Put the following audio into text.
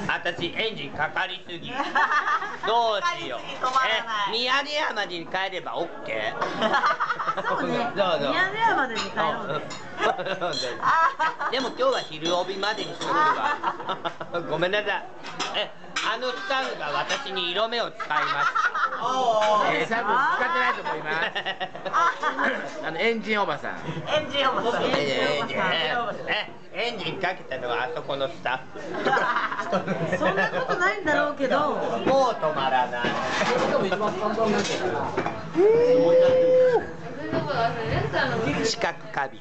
私エンジンかかりすぎ。どうしよう。宮根山に帰ればオッケー。そうね。宮根山でに帰ろうね。でも今日は昼帯までにしとくわ。ごめんなさい。あのスタッフが私に色目を使いました。多分使ってないと思います。エンジンおばさん。エンジンおばさん。エンジンかけたのはあそこのスタッフ。そんなことないんだろうけど。もう止まらない。知覚過敏。